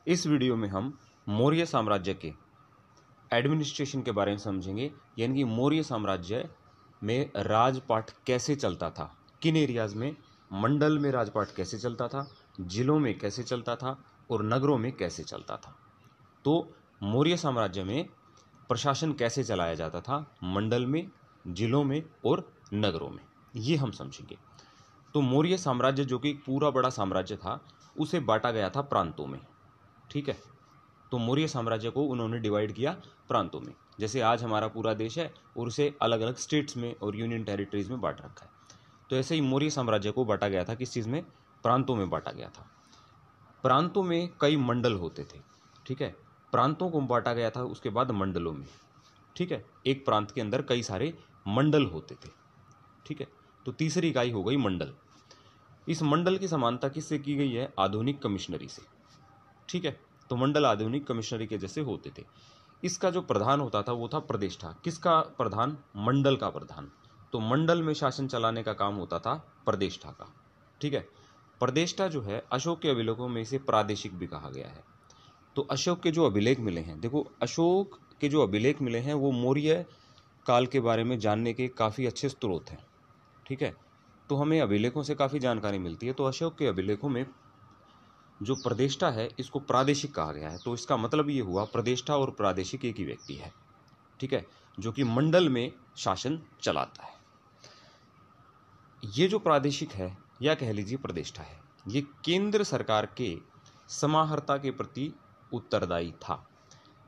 इस वीडियो में हम मौर्य साम्राज्य के एडमिनिस्ट्रेशन के बारे में समझेंगे, यानी कि मौर्य साम्राज्य में राजपाट कैसे चलता था, किन एरियाज में, मंडल में राजपाट कैसे चलता था, जिलों में कैसे चलता था और नगरों में कैसे चलता था। तो मौर्य साम्राज्य में प्रशासन कैसे चलाया जाता था, मंडल में, जिलों में और नगरों में, ये हम समझेंगे। तो मौर्य साम्राज्य जो कि एक पूरा बड़ा साम्राज्य था, उसे बांटा गया था प्रांतों में। ठीक है, तो मौर्य साम्राज्य को उन्होंने डिवाइड किया प्रांतों में। जैसे आज हमारा पूरा देश है और उसे अलग अलग स्टेट्स में और यूनियन टेरिटरीज में बांट रखा है, तो ऐसे ही मौर्य साम्राज्य को बांटा गया था किस चीज़ में, प्रांतों में बांटा गया था। प्रांतों में कई मंडल होते थे। ठीक है, प्रांतों को बांटा गया था उसके बाद मंडलों में। ठीक है, एक प्रांत के अंदर कई सारे मंडल होते थे। ठीक है, तो तीसरी इकाई हो गई मंडल। इस मंडल की समानता किससे की गई है, आधुनिक कमिश्नरी से। ठीक है, तो मंडल आधुनिक कमिश्नरी के जैसे होते थे। इसका जो प्रधान होता था वो था प्रदेष्टा। किसका प्रधान, मंडल का प्रधान। तो मंडल में शासन चलाने का काम होता था प्रदेष्टा का। ठीक है, प्रदेष्टा जो है अशोक के अभिलेखों में इसे प्रादेशिक भी कहा गया है। तो अशोक के जो अभिलेख मिले हैं, देखो अशोक के जो अभिलेख मिले हैं वो मौर्य काल के बारे में जानने के काफ़ी अच्छे स्रोत हैं। ठीक है, तो हमें अभिलेखों से काफ़ी जानकारी मिलती है। तो अशोक के अभिलेखों में जो प्रदेष्टा है इसको प्रादेशिक कहा गया है। तो इसका मतलब ये हुआ प्रदेष्टा और प्रादेशिक एक ही व्यक्ति है। ठीक है, जो कि मंडल में शासन चलाता है। ये जो प्रादेशिक है या कह लीजिए प्रदेष्टा है, ये केंद्र सरकार के समाहर्ता के प्रति उत्तरदायी था।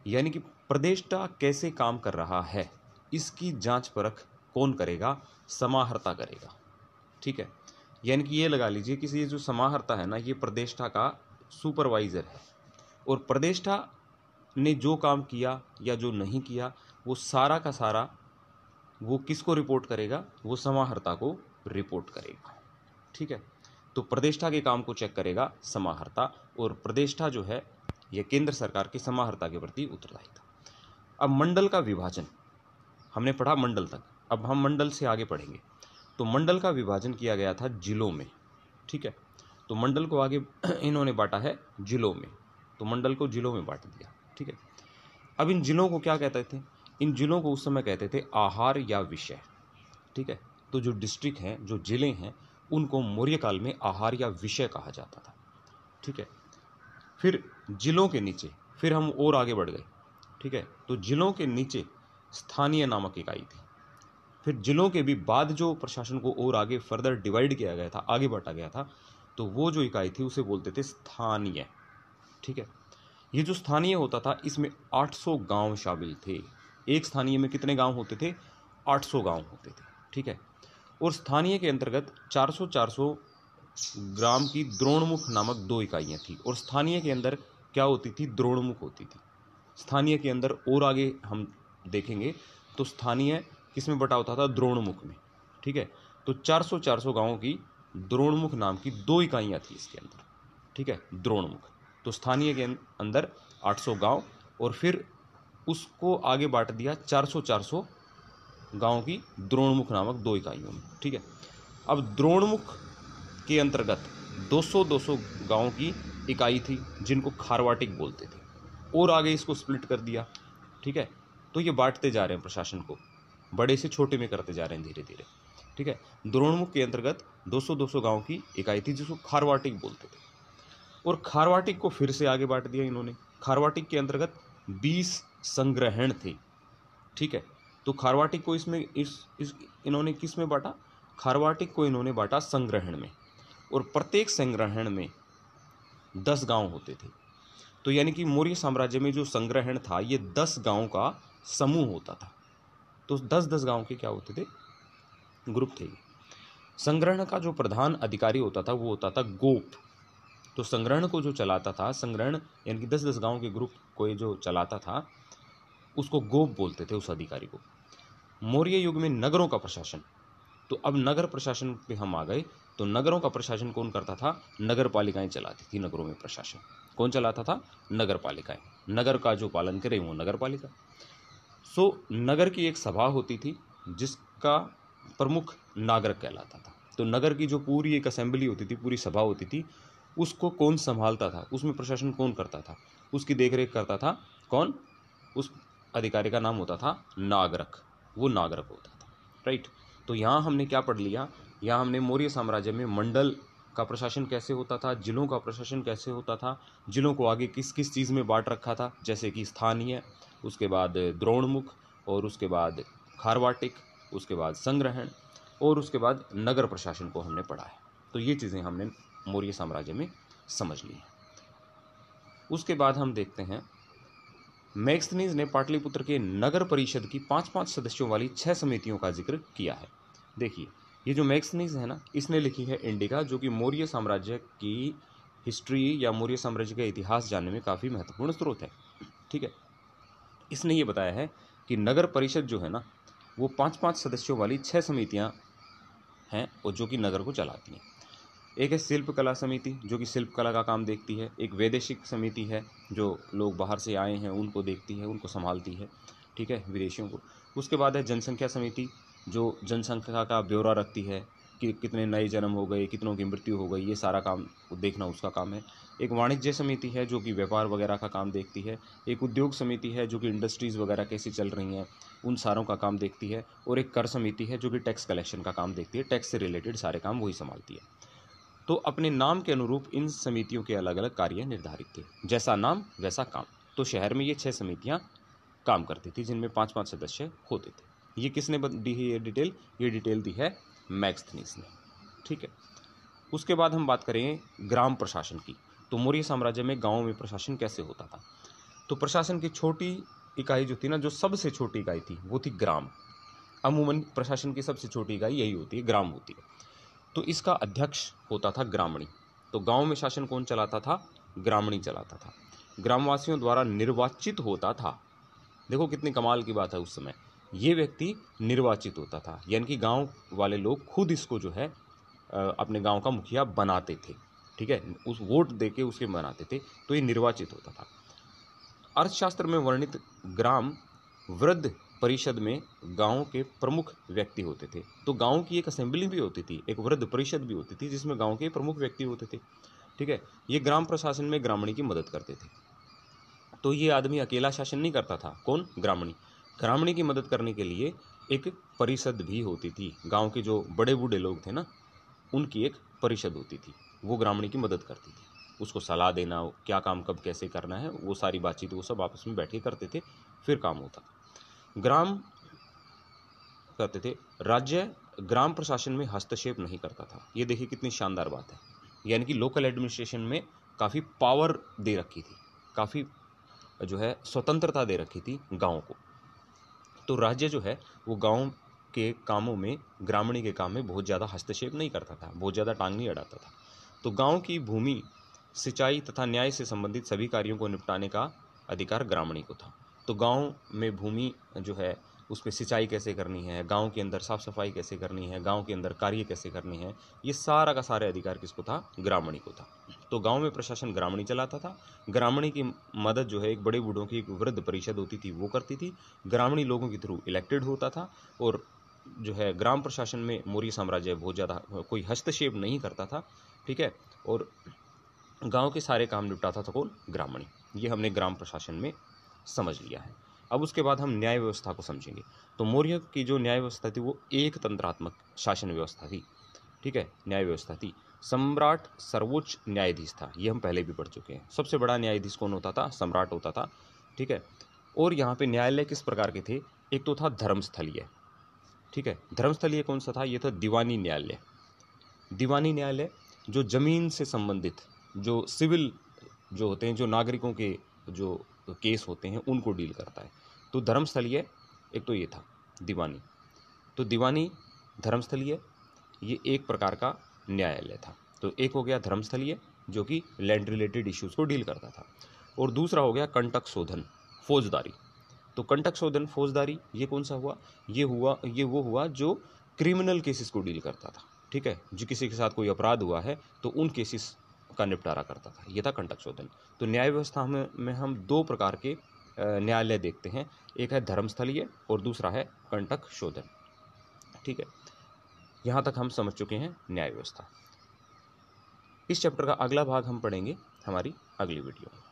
यानी कि प्रदेष्टा कैसे काम कर रहा है इसकी जांच परख कौन करेगा, समाहर्ता करेगा। ठीक है, यानी कि ये लगा लीजिए कि ये जो समाहर्ता है ना, ये प्रदेष्टा का सुपरवाइजर है, और प्रदेष्टा ने जो काम किया या जो नहीं किया वो सारा का सारा वो किसको रिपोर्ट करेगा, वो समाहर्ता को रिपोर्ट करेगा। ठीक है, तो प्रदेष्टा के काम को चेक करेगा समाहर्ता, और प्रदेष्टा जो है यह केंद्र सरकार की समाहर्ता के प्रति उत्तरदायी था। अब मंडल का विभाजन हमने पढ़ा मंडल तक, अब हम मंडल से आगे पढ़ेंगे। तो मंडल का विभाजन किया गया था जिलों में। ठीक है, तो मंडल को आगे इन्होंने बांटा है जिलों में, तो मंडल को जिलों में बांट दिया। ठीक है, अब इन जिलों को क्या कहते थे, इन जिलों को उस समय कहते थे आहार या विषय। ठीक है, तो जो डिस्ट्रिक्ट हैं, जो जिले हैं, उनको मौर्य काल में आहार या विषय कहा जाता था। ठीक है, फिर जिलों के नीचे फिर हम और आगे बढ़ गए। ठीक है, तो जिलों के नीचे स्थानीय नामक इकाई थी। फिर जिलों के भी बाद जो प्रशासन को और आगे फर्दर डिवाइड किया गया था, आगे बांटा गया था, तो वो जो इकाई थी उसे बोलते थे स्थानीय। ठीक है, ये जो स्थानीय होता था इसमें 800 गांव शामिल थे। एक स्थानीय में कितने गांव होते थे, 800 गांव होते थे। ठीक है, और स्थानीय के अंतर्गत 400 ग्राम की द्रोणमुख नामक 2 इकाइयाँ थी, और स्थानीय के अंदर क्या होती थी, द्रोणमुख होती थी। स्थानीय के अंदर और आगे हम देखेंगे तो स्थानीय किस में बटा होता था, द्रोणमुख में। ठीक है, तो 400 गांवों की द्रोणमुख नाम की 2 इकाइयाँ थी इसके अंदर। ठीक है, द्रोणमुख। तो स्थानीय के अंदर 800 गांव, और फिर उसको आगे बांट दिया 400 गांव की द्रोणमुख नामक 2 इकाइयों में। ठीक है, अब द्रोणमुख के अंतर्गत 200 गांव की इकाई थी जिनको खारवाटिक बोलते थे, और आगे इसको स्प्लिट कर दिया। ठीक है, तो ये बांटते जा रहे हैं प्रशासन को, बड़े से छोटे में करते जा रहे हैं धीरे धीरे। ठीक है, द्रोणमुख के अंतर्गत 200 गांव की इकाई थी जिसको खारवाटिक बोलते थे, और खारवाटिक को फिर से आगे बांट दिया इन्होंने। खारवाटिक के अंतर्गत 20 संग्रहण थे। ठीक है, तो खारवाटिक को इसमें इन्होंने किस में बांटा, खारवाटिक को इन्होंने बांटा संग्रहण में, और प्रत्येक संग्रहण में 10 गांव होते थे। तो यानी कि मौर्य साम्राज्य में जो संग्रहण था ये 10 गांव का समूह होता था। तो 10-10 गांव के क्या होते थे, ग्रुप थे। संग्रहण का जो प्रधान अधिकारी होता था वो होता था गोप। तो संग्रहण को जो चलाता था, संग्रहण यानी कि 10-10 गांव के ग्रुप को जो चलाता था उसको गोप बोलते थे, उस अधिकारी को। मौर्य युग में नगरों का प्रशासन, तो अब नगर प्रशासन पे हम आ गए। तो नगरों का प्रशासन कौन करता था, नगर पालिकाएं चलाती थी। नगरों में प्रशासन कौन चलाता था, नगर पालिकाएं। नगर का जो पालन करे वो नगर पालिका। नगर की एक सभा होती थी जिसका प्रमुख नागरिक कहलाता था। तो नगर की जो पूरी एक असेंबली होती थी, पूरी सभा होती थी, उसको कौन संभालता था, उसमें प्रशासन कौन करता था, उसकी देखरेख करता था कौन, उस अधिकारी का नाम होता था नागरक, वो नागरक होता था, राइट। तो यहाँ हमने क्या पढ़ लिया, यहाँ हमने मौर्य साम्राज्य में मंडल का प्रशासन कैसे होता था, जिलों का प्रशासन कैसे होता था, जिलों को आगे किस किस चीज़ में बांट रखा था, जैसे कि स्थानीय, उसके बाद द्रोणमुख, और उसके बाद खारवाटिक, उसके बाद संग्रहण, और उसके बाद नगर प्रशासन को हमने पढ़ा है। तो ये चीज़ें हमने मौर्य साम्राज्य में समझ ली हैं। उसके बाद हम देखते हैं मैग्स्थनीज ने पाटलिपुत्र के नगर परिषद की 5-5 सदस्यों वाली 6 समितियों का जिक्र किया है। देखिए, ये जो मैग्स्थनीज है ना, इसने लिखी है इंडिका, जो कि मौर्य साम्राज्य की हिस्ट्री या मौर्य साम्राज्य का इतिहास जानने में काफ़ी महत्वपूर्ण स्रोत है। ठीक है, इसने ये बताया है कि नगर परिषद जो है ना, वो 5-5 सदस्यों वाली 6 समितियाँ हैं, और जो कि नगर को चलाती हैं। एक है शिल्पकला समिति, जो कि शिल्पकला का काम देखती है। एक वैदेशिक समिति है, जो लोग बाहर से आए हैं उनको देखती है, उनको संभालती है, ठीक है, विदेशियों को। उसके बाद है जनसंख्या समिति, जो जनसंख्या का ब्यौरा रखती है कि कितने नए जन्म हो गए, कितनों की मृत्यु हो गई, ये सारा काम देखना उसका काम है। एक वाणिज्य समिति है, जो कि व्यापार वगैरह का काम देखती है। एक उद्योग समिति है, जो कि इंडस्ट्रीज़ वगैरह कैसी चल रही हैं उन सारों का काम देखती है। और एक कर समिति है, जो कि टैक्स कलेक्शन का काम देखती है, टैक्स से रिलेटेड सारे काम वही संभालती है। तो अपने नाम के अनुरूप इन समितियों के अलग अलग कार्य निर्धारित थे, जैसा नाम वैसा काम। तो शहर में ये 6 समितियां काम करती थी, जिनमें 5-5 सदस्य होते थे। ये किसने दी है ये डिटेल? ये डिटेल दी है मैग्स्थनीज ने, ठीक है। उसके बाद हम बात करें ग्राम प्रशासन की। तो मौर्य साम्राज्य में गाँव में प्रशासन कैसे होता था? तो प्रशासन की छोटी इकाई जो थी ना, जो सबसे छोटी इकाई थी, वो थी ग्राम। अमूमन प्रशासन की सबसे छोटी इकाई यही होती है, ग्राम होती है। तो इसका अध्यक्ष होता था ग्रामणी। तो गांव में शासन कौन चलाता था? ग्रामणी चलाता था। ग्रामवासियों द्वारा निर्वाचित होता था। देखो कितनी कमाल की बात है, उस समय ये व्यक्ति निर्वाचित होता था, यानी कि गांव वाले लोग खुद इसको जो है अपने गांव का मुखिया बनाते थे, ठीक है, उस वोट देके उसके बनाते थे। तो ये निर्वाचित होता था। अर्थशास्त्र में वर्णित ग्राम वृद्ध परिषद में गांव के प्रमुख व्यक्ति होते थे। तो गांव की एक असेंबली भी होती थी, एक वृद्ध परिषद भी होती थी, जिसमें गांव के प्रमुख व्यक्ति होते थे, ठीक है। ये ग्राम प्रशासन में ग्रामणी की मदद करते थे। तो ये आदमी अकेला शासन नहीं करता था। कौन? ग्रामणी। ग्रामणी की मदद करने के लिए एक परिषद भी होती थी। गाँव के जो बड़े बूढ़े लोग थे ना, उनकी एक परिषद होती थी, वो ग्रामणी की मदद करती थी। उसको सलाह देना, क्या काम कब कैसे करना है, वो सारी बातचीत वो सब आपस में बैठ के करते थे, फिर काम होता था। ग्राम करते थे। राज्य ग्राम प्रशासन में हस्तक्षेप नहीं करता था। ये देखिए कितनी शानदार बात है, यानी कि लोकल एडमिनिस्ट्रेशन में काफ़ी पावर दे रखी थी, काफ़ी जो है स्वतंत्रता दे रखी थी गाँव को। तो राज्य जो है वो गाँव के कामों में, ग्रामीणी के काम में बहुत ज़्यादा हस्तक्षेप नहीं करता था, बहुत ज़्यादा टांग नहीं अड़ाता था। तो गाँव की भूमि, सिंचाई तथा न्याय से संबंधित सभी कार्यों को निपटाने का अधिकार ग्रामणी को था। तो गांव में भूमि जो है उस पर सिंचाई कैसे करनी है, गांव के अंदर साफ सफाई कैसे करनी है, गांव के अंदर कार्य कैसे करने हैं, ये सारा का सारे अधिकार किसको था? ग्रामणी को था। तो गांव में प्रशासन ग्रामणी चलाता था। ग्रामणी की मदद जो है एक बड़े बूढ़ों की एक वृद्ध परिषद होती थी, वो करती थी। ग्रामीणी लोगों के थ्रू इलेक्टेड होता था। और जो है ग्राम प्रशासन में मौर्य साम्राज्य बहुत ज़्यादा कोई हस्तक्षेप नहीं करता था, ठीक है। और गांव के सारे काम निपटाता था कौन? ग्रामणी। ये हमने ग्राम प्रशासन में समझ लिया है। अब उसके बाद हम न्याय व्यवस्था को समझेंगे। तो मौर्य की जो न्याय व्यवस्था थी वो एक तंत्रात्मक शासन व्यवस्था थी, ठीक है, न्याय व्यवस्था थी। सम्राट सर्वोच्च न्यायाधीश था, ये हम पहले भी पढ़ चुके हैं। सबसे बड़ा न्यायाधीश कौन होता था? सम्राट होता था, ठीक है। और यहाँ पे न्यायालय किस प्रकार के थे? एक तो था धर्मस्थलीय, ठीक है। धर्मस्थलीय कौन सा था? ये था दीवानी न्यायालय। दीवानी न्यायालय जो जमीन से संबंधित, जो सिविल जो होते हैं, जो नागरिकों के जो केस होते हैं उनको डील करता है। तो धर्मस्थलीय एक तो ये था दीवानी। तो दीवानी, धर्मस्थलीय, ये एक प्रकार का न्यायालय था। तो एक हो गया धर्मस्थलीय जो कि लैंड रिलेटेड इश्यूज़ को डील करता था, और दूसरा हो गया कंटक शोधन, फौजदारी। तो कंटक शोधन, फौजदारी, ये कौन सा हुआ? ये वो हुआ जो क्रिमिनल केसेस को डील करता था, ठीक है। जो किसी के साथ कोई अपराध हुआ है तो उन केसेस का निपटारा करता था, ये था कंटक शोधन। तो न्याय व्यवस्था में हम दो प्रकार के न्यायालय देखते हैं, एक है धर्मस्थलीय और दूसरा है कंटक शोधन, ठीक है। यहाँ तक हम समझ चुके हैं न्याय व्यवस्था। इस चैप्टर का अगला भाग हम पढ़ेंगे हमारी अगली वीडियो में।